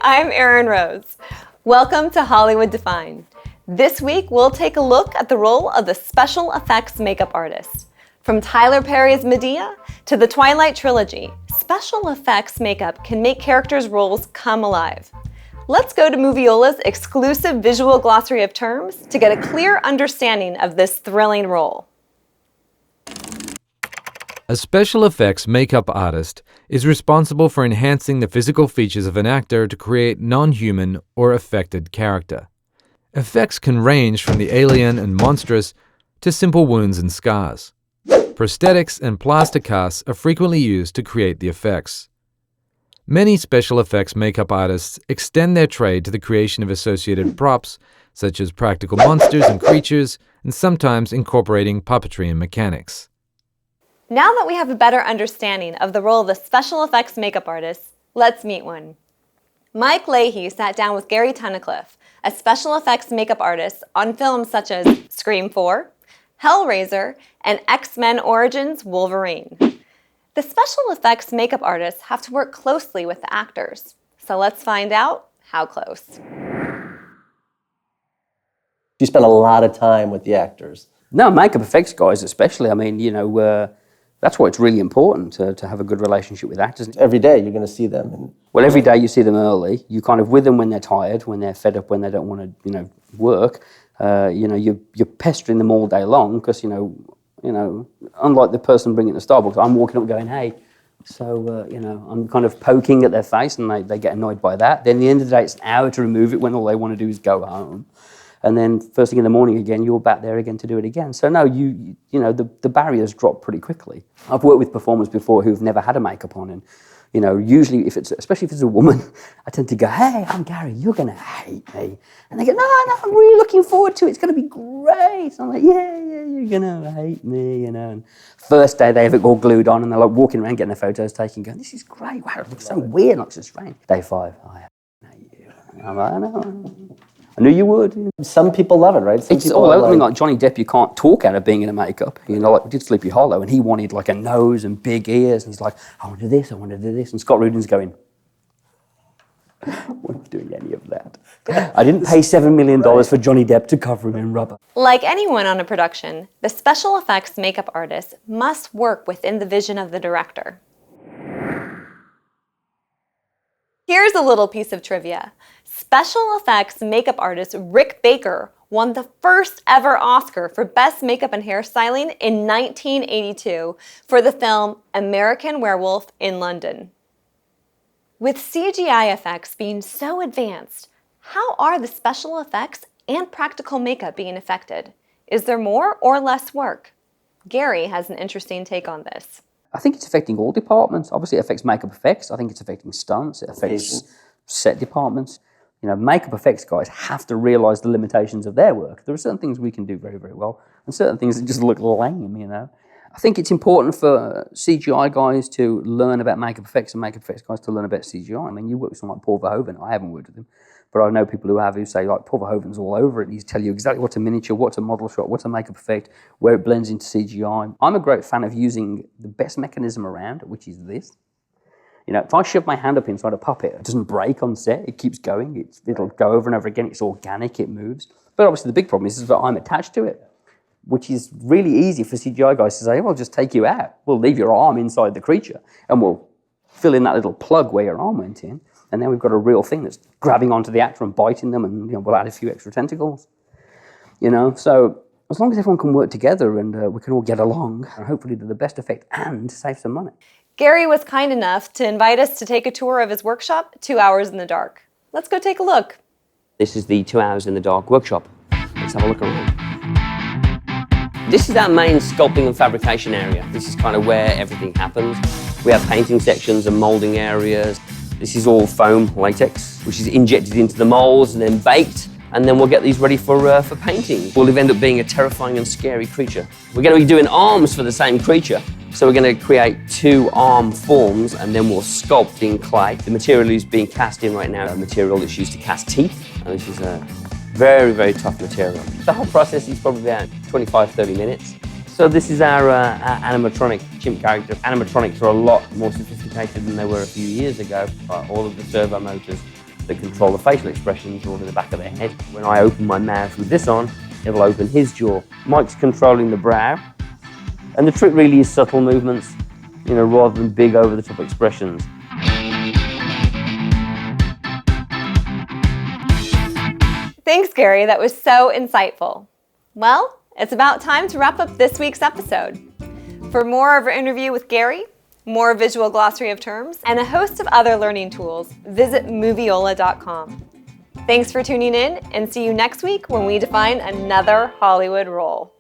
I'm Erin Rose. Welcome to Hollywood Defined. This week, we'll take a look at the role of the special effects makeup artist. From Tyler Perry's Medea to the Twilight trilogy, special effects makeup can make characters' roles come alive. Let's go to Moviola's exclusive visual glossary of terms to get a clear understanding of this thrilling role. A special effects makeup artist is responsible for enhancing the physical features of an actor to create non-human or affected character. Effects can range from the alien and monstrous to simple wounds and scars. Prosthetics and plaster casts are frequently used to create the effects. Many special effects makeup artists extend their trade to the creation of associated props, such as practical monsters and creatures, and sometimes incorporating puppetry and mechanics. Now that we have a better understanding of the role of the special effects makeup artist, let's meet one. Mike Leahy sat down with Gary Tunnicliffe, a special effects makeup artist on films such as Scream 4, Hellraiser, and X-Men Origins Wolverine. The special effects makeup artists have to work closely with the actors. So let's find out how close. You spend a lot of time with the actors. No, makeup effects guys especially. I mean, that's why it's really important to have a good relationship with actors. Every day you're going to see them. Well, every day you see them early. You kind of with them when they're tired, when they're fed up, when they don't want to, work. You're pestering them all day long because, unlike the person bringing the Starbucks, I'm walking up going, hey. So, I'm kind of poking at their face and they get annoyed by that. Then at the end of the day, it's an hour to remove it when all they want to do is go home. And then first thing in the morning again, you're back there again to do it again. So no, the barriers drop pretty quickly. I've worked with performers before who've never had a makeup on, and usually especially if it's a woman, I tend to go, hey, I'm Gary, you're going to hate me. And they go, no, I'm really looking forward to it. It's going to be great. So I'm like, yeah, you're going to hate me, And first day they have it all glued on and they're like walking around getting their photos taken, going, this is great. Wow, it looks so weird, it looks so strange. Day 5, I hate you. I'm like, I know. I knew you would. Some people love it, right? It's all over. I mean, like Johnny Depp, you can't talk out of being in a makeup. Like we did Sleepy Hollow, and he wanted like a nose and big ears, and he's like, I want to do this, I want to do this. And Scott Rudin's going, we're not doing any of that. I didn't pay $7 million for Johnny Depp to cover him in rubber. Like anyone on a production, the special effects makeup artist must work within the vision of the director. Here's a little piece of trivia. Special effects makeup artist Rick Baker won the first ever Oscar for Best Makeup and Hairstyling in 1982 for the film American Werewolf in London. With CGI effects being so advanced, how are the special effects and practical makeup being affected? Is there more or less work? Gary has an interesting take on this. I think it's affecting all departments. Obviously, it affects makeup effects. I think it's affecting stunts. It affects set departments. Makeup effects guys have to realise the limitations of their work. There are certain things we can do very, very well, and certain things that just look lame, I think it's important for CGI guys to learn about makeup effects and makeup effects guys to learn about CGI. I mean, you work with someone like Paul Verhoeven. I haven't worked with him, but I know people who have who say, like, Paul Verhoeven's all over it. He's tell you exactly what's a miniature, what's a model shot, what's a makeup effect, where it blends into CGI. I'm a great fan of using the best mechanism around, which is this. If I shove my hand up inside a puppet, it doesn't break on set, it keeps going, it'll go over and over again, it's organic, it moves. But obviously the big problem is that I'm attached to it, which is really easy for CGI guys to say, well, just take you out. We'll leave your arm inside the creature, and we'll fill in that little plug where your arm went in, and then we've got a real thing that's grabbing onto the actor and biting them, and we'll add a few extra tentacles. So as long as everyone can work together and we can all get along, and hopefully do the best effect and save some money. Gary was kind enough to invite us to take a tour of his workshop, 2 Hours in the Dark. Let's go take a look. This is the 2 Hours in the Dark workshop. Let's have a look around. This is our main sculpting and fabrication area. This is kind of where everything happens. We have painting sections and moulding areas. This is all foam latex, which is injected into the moulds and then baked, and then we'll get these ready for painting. We'll end up being a terrifying and scary creature. We're going to be doing arms for the same creature. So we're going to create 2 arm forms and then we'll sculpt in clay. The material is being cast in right now, a material that's used to cast teeth, and this is a very, very tough material. The whole process is probably about 25-30 minutes. So this is our animatronic chimp character. Animatronics are a lot more sophisticated than they were a few years ago. All of the servo motors that control the facial expressions all in the back of their head. When I open my mouth with this on, it'll open his jaw. Mike's controlling the brow. And the trick really is subtle movements, rather than big over-the-top expressions. Thanks, Gary. That was so insightful. Well, it's about time to wrap up this week's episode. For more of our interview with Gary, more visual glossary of terms, and a host of other learning tools, visit moviola.com. Thanks for tuning in, and see you next week when we define another Hollywood role.